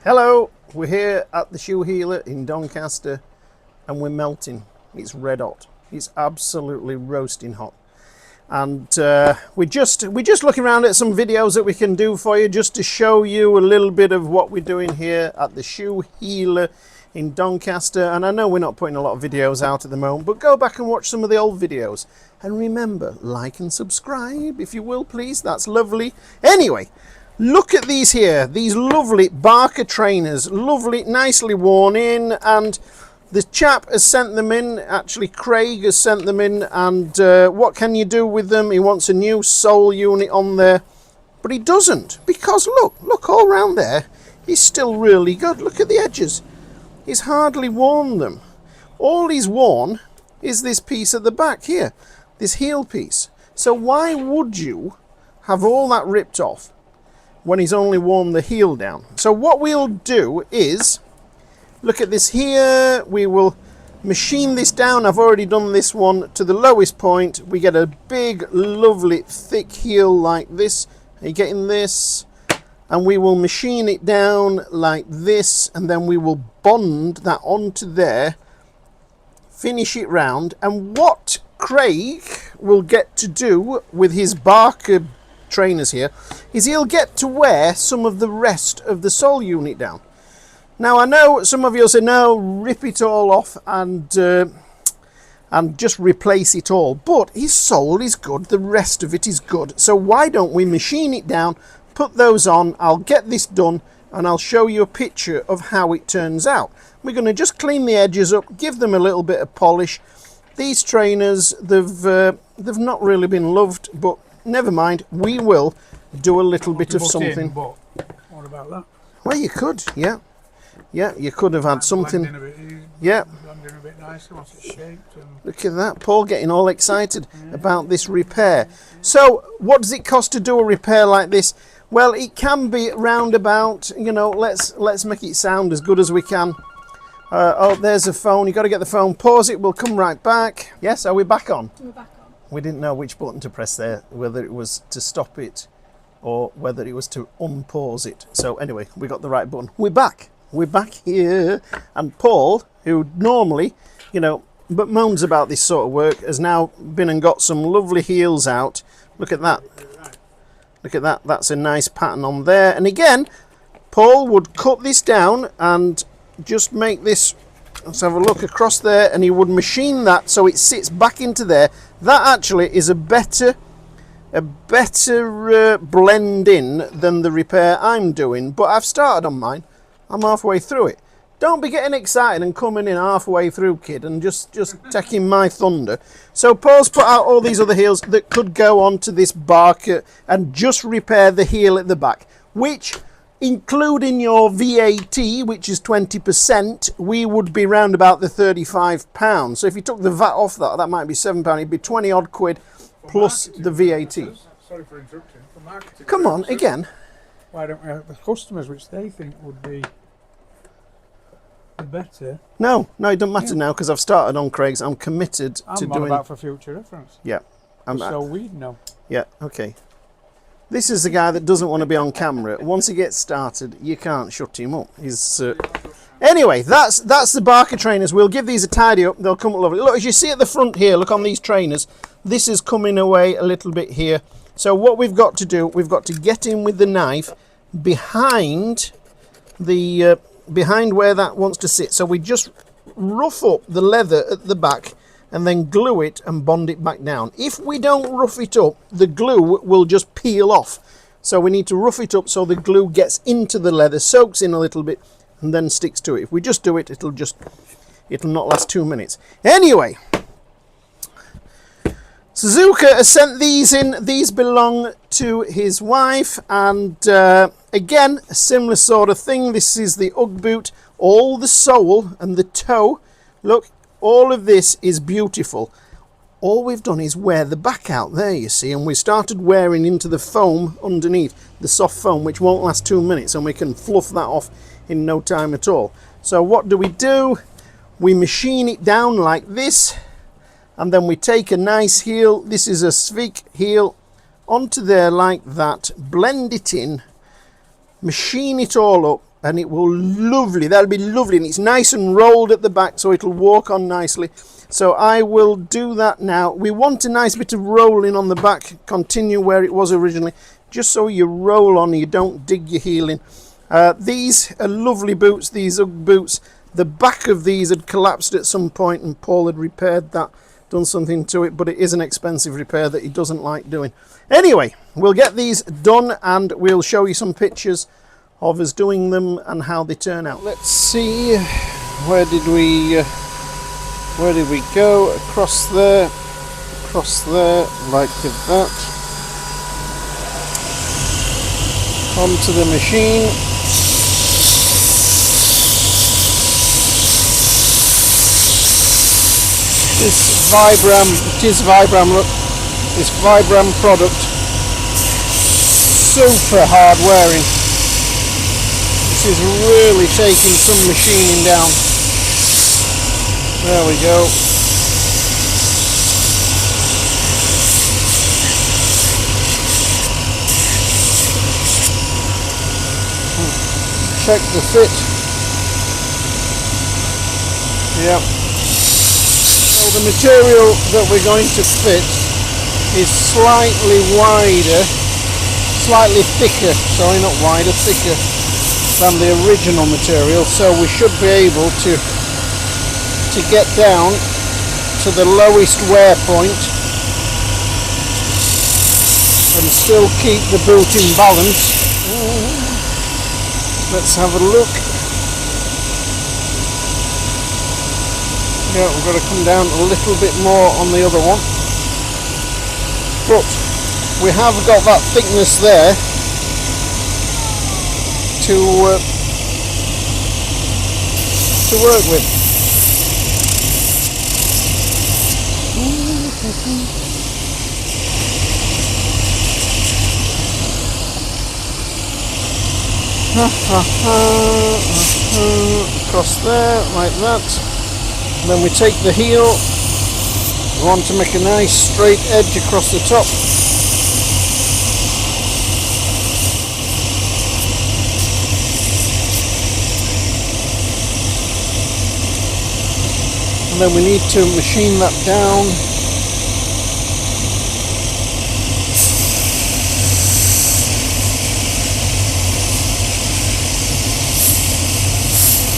Hello, we're here at the shoe healer in Doncaster and we're melting. It's red hot. It's absolutely roasting hot. And we're just looking around at some videos that we can do for you just to show you a little bit of what we're doing here at the shoe healer in Doncaster. And I know we're not putting a lot of videos out at the moment, but go back and watch some of the old videos. And remember, like and subscribe if you will, please. That's lovely. Anyway, look at these here, these lovely Barker trainers, lovely, nicely worn in, and the chap has sent them in, actually Craig has sent them in, and what can you do with them? He wants a new sole unit on there, but he doesn't, because look all round there, he's still really good. Look at the edges, he's hardly worn them. All he's worn is this piece at the back here, this heel piece. So why would you have all that ripped off when he's only worn the heel down? So what we'll do is, look at this here, we will machine this down. I've already done this one to the lowest point. We get a big, lovely, thick heel like this. Are you getting this? And we will machine it down like this, and then we will bond that onto there, finish it round. And what Craig will get to do with his Barker trainers here is he'll get to wear some of the rest of the sole unit down. Now I know some of you will say, no, rip it all off and just replace it all, but his sole is good, the rest of it is good, so why don't we machine it down, put those on. I'll get this done and I'll show you a picture of how it turns out. We're going to just clean the edges up, give them a little bit of polish. These trainers, they've not really been loved, but never mind, we will do a little bit of something. What about that? Well, you could, yeah, you could have had something. Yeah, blending a bit nicer once it's shaped. And look at that, Paul getting all excited about this repair. So, what does it cost to do a repair like this? Well, it can be round about, you know, let's make it sound as good as we can. Oh, there's a phone. You got to get the phone. Pause it. We'll come right back. Yes, are we back on? We're back on. We didn't know which button to press there, whether it was to stop it or whether it was to unpause it. So anyway, we got the right button. We're back. We're back here. And Paul, who normally, you know, but moans about this sort of work, has now been and got some lovely heels out. Look at that. Look at that. That's a nice pattern on there. And again, Paul would cut this down and just make this, let's have a look across there, and he would machine that so it sits back into there. That actually is a better blend in than the repair I'm doing, but I've started on mine. I'm halfway through it. Don't be getting excited and coming in halfway through, kid, and just taking my thunder. So Paul's put out all these other heels that could go onto this Barker and just repair the heel at the back, which, including your VAT, which is 20%, we would be round about the £35. So if you took the VAT off that, that might be £7. It'd be 20 odd quid plus the VAT. sorry for interrupting. For marketing Come on, purposes, again. Why don't we have the customers, which they think would be the better? No, it doesn't matter now because I've started on Craig's. I'm committed I'm to on doing. about for future reference. Yeah, So we'd know. yeah, okay. This is the guy that doesn't want to be on camera. Once he gets started, you can't shut him up. He's anyway. That's the Barker trainers. We'll give these a tidy up. They'll come up lovely. Look, as you see at the front here, look on these trainers. This is coming away a little bit here. So what we've got to do, we've got to get in with the knife behind the behind where that wants to sit. So we just rough up the leather at the back and then glue it and bond it back down. If we don't rough it up, the glue will just peel off. So we need to rough it up so the glue gets into the leather, soaks in a little bit, and then sticks to it. If we just do it, it'll not last 2 minutes. Anyway, Suzuka has sent these in. These belong to his wife, and again, a similar sort of thing. This is the UGG boot. All the sole and the toe, look, all of this is beautiful. All we've done is wear the back out there, you see, and we started wearing into the foam underneath, the soft foam, which won't last 2 minutes, and we can fluff that off in no time at all. So what do? We machine it down like this, and then we take a nice heel. This is a Svik heel onto there like that, blend it in, machine it all up, and it will lovely, that'll be lovely, and it's nice and rolled at the back so it'll walk on nicely. So I will do that now. We want a nice bit of rolling on the back, continue where it was originally, just so you roll on, you don't dig your heel in. These are lovely boots, these UGG boots. The back of these had collapsed at some point and Paul had repaired that, done something to it, but it is an expensive repair that he doesn't like doing. Anyway, we'll get these done and we'll show you some pictures of us doing them and how they turn out. Let's see, where did we go? Across there, like that, onto the machine. This Vibram, it is Vibram, look, this Vibram product, super hard wearing. This is really taking some machining down. There we go. Check the fit. Yep. So the material that we're going to fit is slightly wider, slightly thicker, sorry, not wider, thicker than the original material, so we should be able to get down to the lowest wear point and still keep the boot in balance. Let's have a look. Yeah, we've got to come down a little bit more on the other one, but we have got that thickness there to work with. Across there, like that. And then we take the heel, we want to make a nice straight edge across the top. And then we need to machine that down.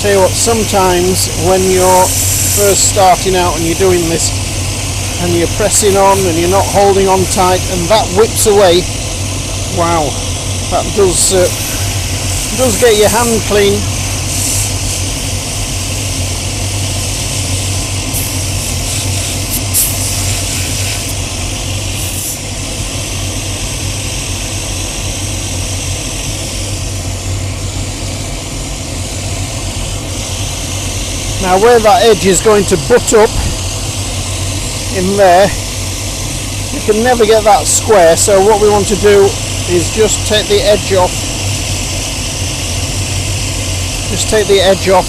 Tell you what, sometimes when you're first starting out and you're doing this and you're pressing on and you're not holding on tight and that whips away, wow, that does get your hand clean. Now where that edge is going to butt up in there, you can never get that square, so what we want to do is just take the edge off. Just take the edge off.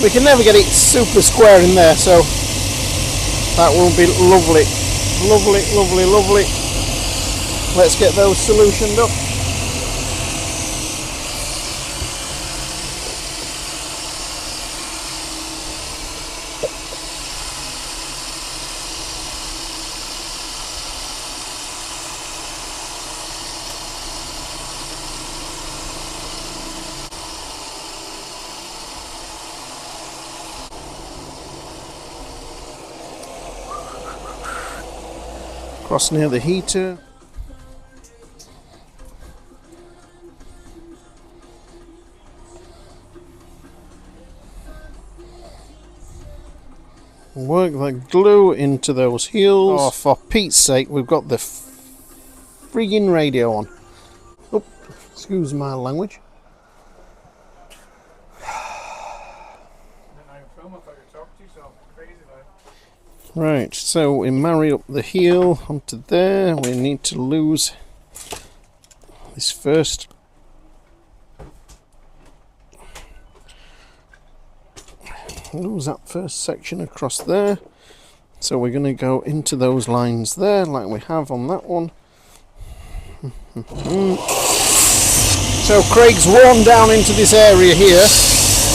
We can never get it super square in there, so that will be lovely. Lovely, lovely, lovely. Let's get those solutioned up. Across near the heater. Work the glue into those heels. Oh, for Pete's sake, we've got the friggin' radio on. Oh, excuse my language. Right, so we marry up the heel onto there. We need to lose this first. Lose that first section across there. So we're going to go into those lines there, like we have on that one. So Craig's worn down into this area here.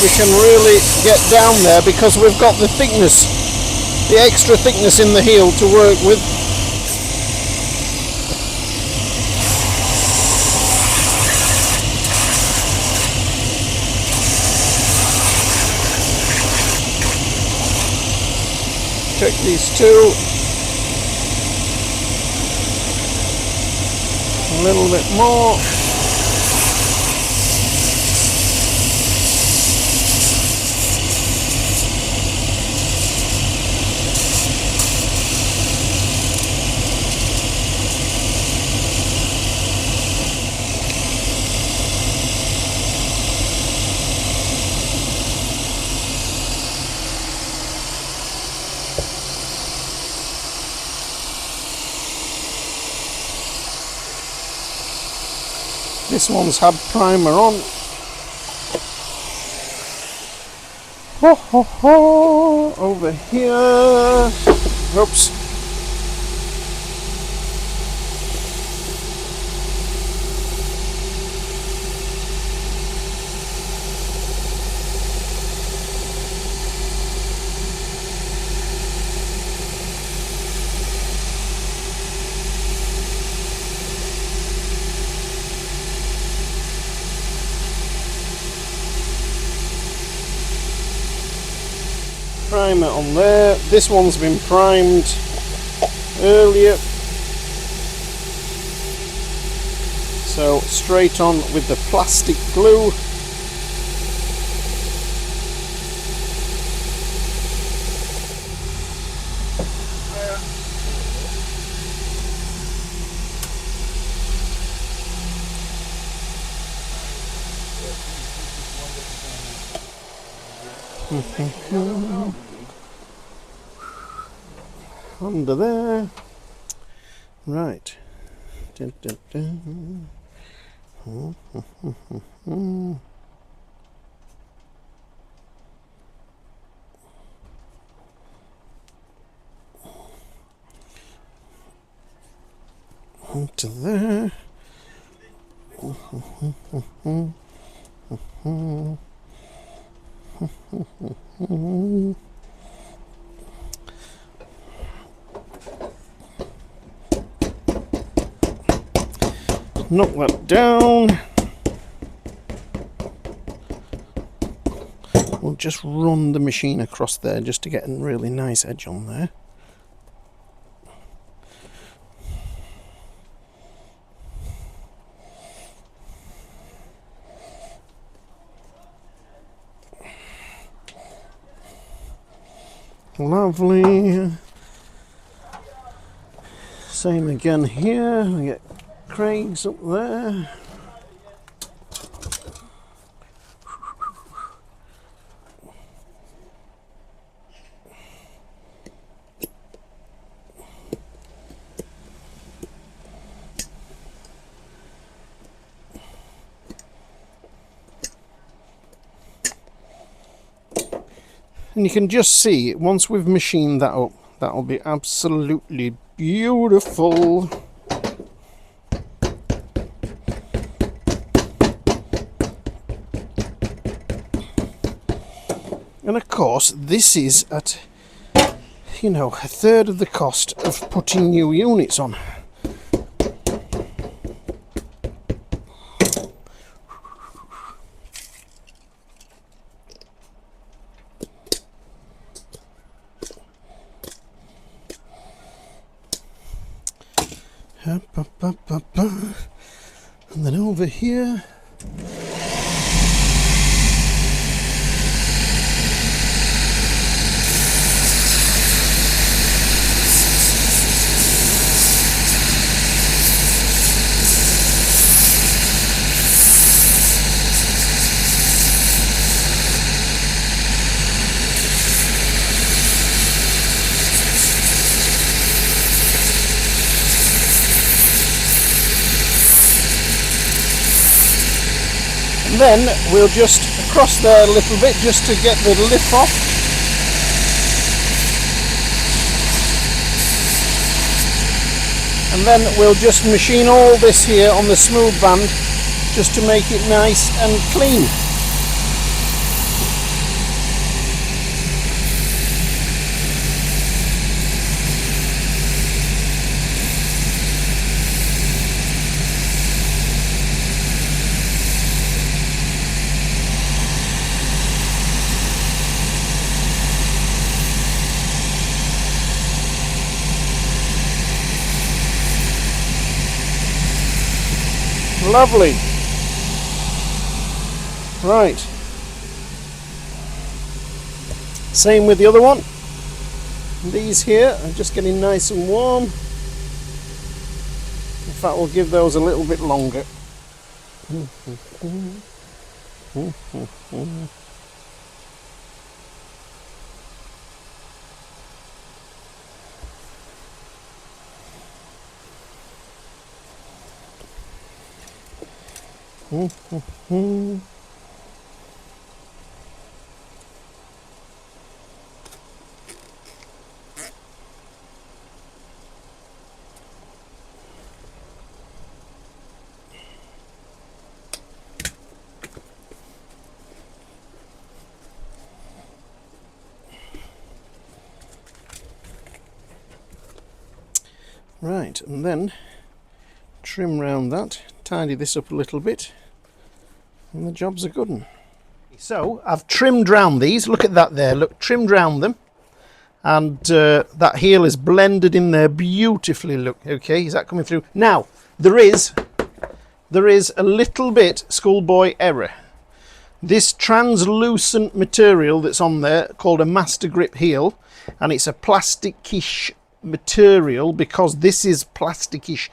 We can really get down there because we've got the thickness, the extra thickness in the heel to work with. Check these two. A little bit more. This one's had primer on. Ho ho ho! Over here. Oops. Primer on there. This one's been primed earlier, so straight on with the plastic glue. Under there, right. Dun, dun, dun. Onto there. Knock that down. We'll just run the machine across there just to get a really nice edge on there. Lovely. Same again here. We get Craig's up there. And you can just see, once we've machined that up, that'll be absolutely beautiful. And of course, this is at, you know, a third of the cost of putting new units on. And then over here. And then we'll just cross there a little bit just to get the lip off. And then we'll just machine all this here on the smooth band just to make it nice and clean. Lovely. Right. Same with the other one. These here are just getting nice and warm. In fact, we'll give those a little bit longer. Right, and then trim round that, tidy this up a little bit, and the job's a good one. So I've trimmed round these. Look at that there. Look, trimmed round them, and that heel is blended in there beautifully. Look, okay, is that coming through? Now there is a little bit schoolboy error. This translucent material that's on there, called a master grip heel, and it's a plasticish material, because this is plasticish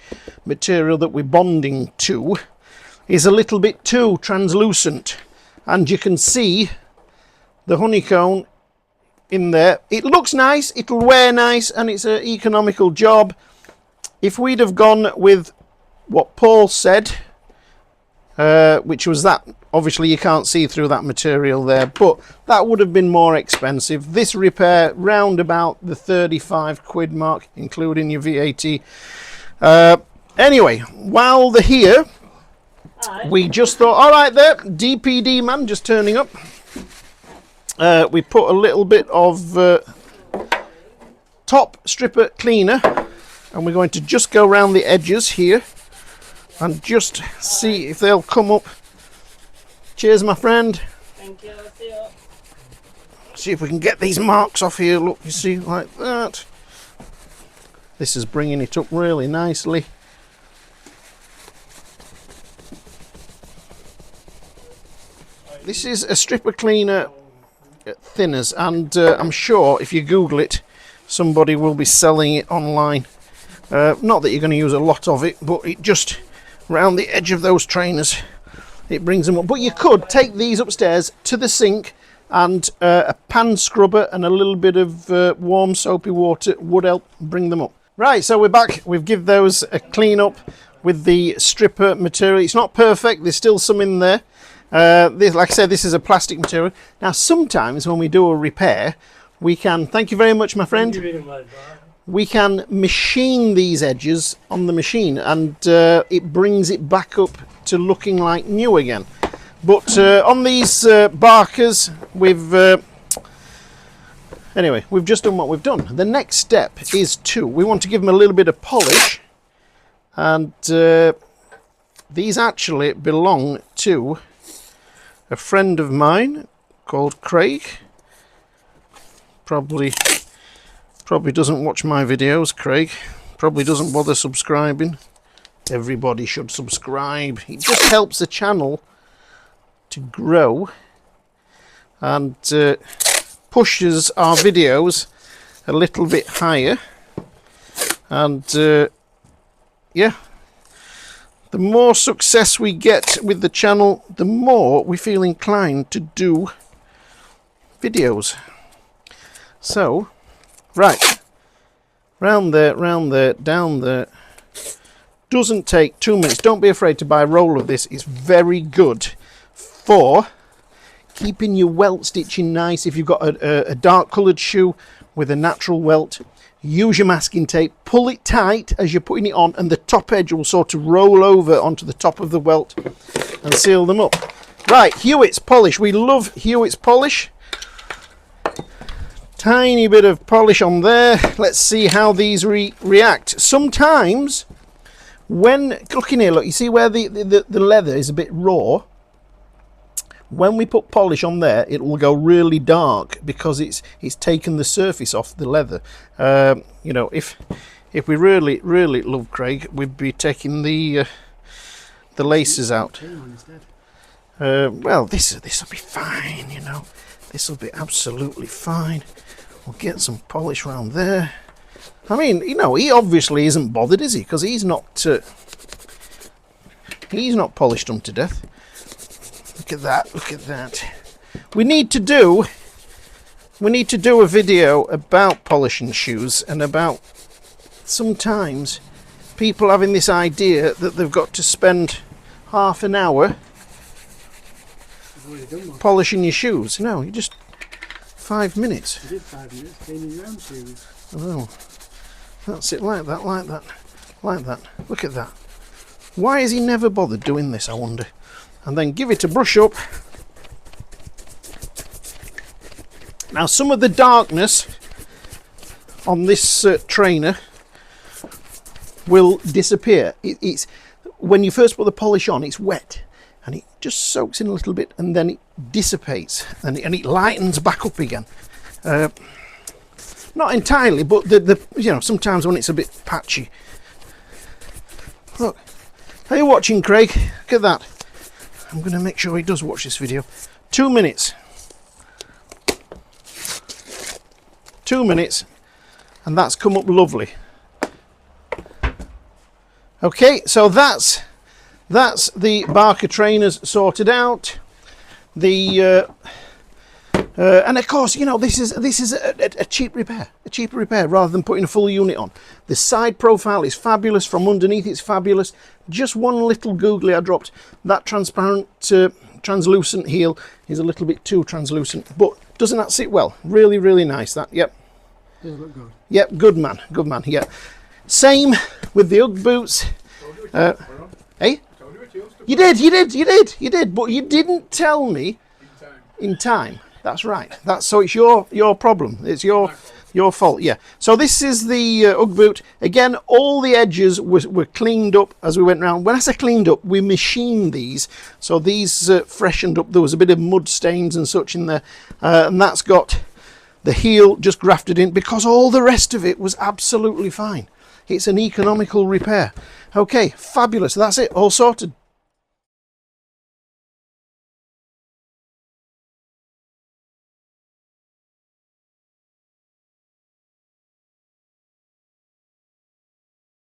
material that we're bonding to, is a little bit too translucent, and you can see the honeycomb in there. It looks nice, it'll wear nice, and it's an economical job. If we'd have gone with what Paul said, which was that, obviously you can't see through that material there, but that would have been more expensive. This repair round about the 35 quid mark, including your VAT. Anyway, while they're here, we just thought, all right there, DPD man just turning up. We put a little bit of top stripper cleaner, and we're going to just go around the edges here and just see if they'll come up. Cheers, my friend. Thank you. See you. See if we can get these marks off here. Look, you see, like that. This is bringing it up really nicely. This is a stripper cleaner thinners, and I'm sure if you Google it, somebody will be selling it online. Not that you're going to use a lot of it, but it just round the edge of those trainers, it brings them up. But you could take these upstairs to the sink, and a pan scrubber and a little bit of warm soapy water would help bring them up. Right, so we're back. We've given those a clean up with the stripper material. It's not perfect, there's still some in there. Like I said, this is a plastic material. Now sometimes when we do a repair, we can, thank you very much, my friend, we can machine these edges on the machine, and it brings it back up to looking like new again. But on these Barkers, anyway, we've just done what we've done. The next step is we want to give them a little bit of polish, and these actually belong to a friend of mine called Craig. Probably doesn't watch my videos, Craig. Probably doesn't bother subscribing. Everybody should subscribe. It just helps the channel to grow, and pushes our videos a little bit higher. And yeah, the more success we get with the channel, the more we feel inclined to do videos. So, right, round there, down there. Doesn't take 2 minutes. Don't be afraid to buy a roll of this. It's very good for keeping your welt stitching nice. If you've got a dark coloured shoe with a natural welt, use your masking tape, pull it tight as you're putting it on, and the top edge will sort of roll over onto the top of the welt, and seal them up. Right, Hewitt's polish. We love Hewitt's polish. Tiny bit of polish on there. Let's see how these react. Sometimes when, look in here, look, you see where the leather is a bit raw? When we put polish on there, it will go really dark because it's taken the surface off the leather. You know, if we really love Craig, we'd be taking the laces out. Well, this will be fine, you know. This will be absolutely fine. We'll get some polish around there. I mean, you know, he obviously isn't bothered, is he? Because he's not polished them to death. Look at that, look at that. We need to do a video about polishing shoes, and about sometimes people having this idea that they've got to spend half an hour polishing your shoes. No, you just 5 minutes. You did 5 minutes cleaning your own shoes. Oh, that's it, like that, like that, like that. Look at that. Why is he never bothered doing this, I wonder? And then give it a brush up. Now, some of the darkness on this trainer will disappear. It's when you first put the polish on, it's wet and it just soaks in a little bit, and then it dissipates and it lightens back up again. Not entirely, but the you know, sometimes when it's a bit patchy. Look, are you watching, Craig? Look at that. I'm going to make sure he does watch this video. 2 minutes. 2 minutes, and that's come up lovely. Okay, so that's the Barker trainers sorted out. And of course, you know, this is a cheap repair, a cheaper repair rather than putting a full unit on. The side profile is fabulous. From underneath, it's fabulous. Just one little googly I dropped. That transparent, translucent heel is a little bit too translucent, but doesn't that sit well? Really, really nice. That, yep. Does look good. Yep, good man, good man. Yeah. Same with the UGG boots. Hey, you did, but you didn't tell me in time. That's right. So it's your problem. It's your fault. Yeah. So this is the UGG boot. Again, all the edges were cleaned up as we went round. When I say cleaned up, we machined these. So these freshened up. There was a bit of mud stains and such in there, and that's got the heel just grafted in because all the rest of it was absolutely fine. It's an economical repair. Okay, fabulous. That's it. All sorted.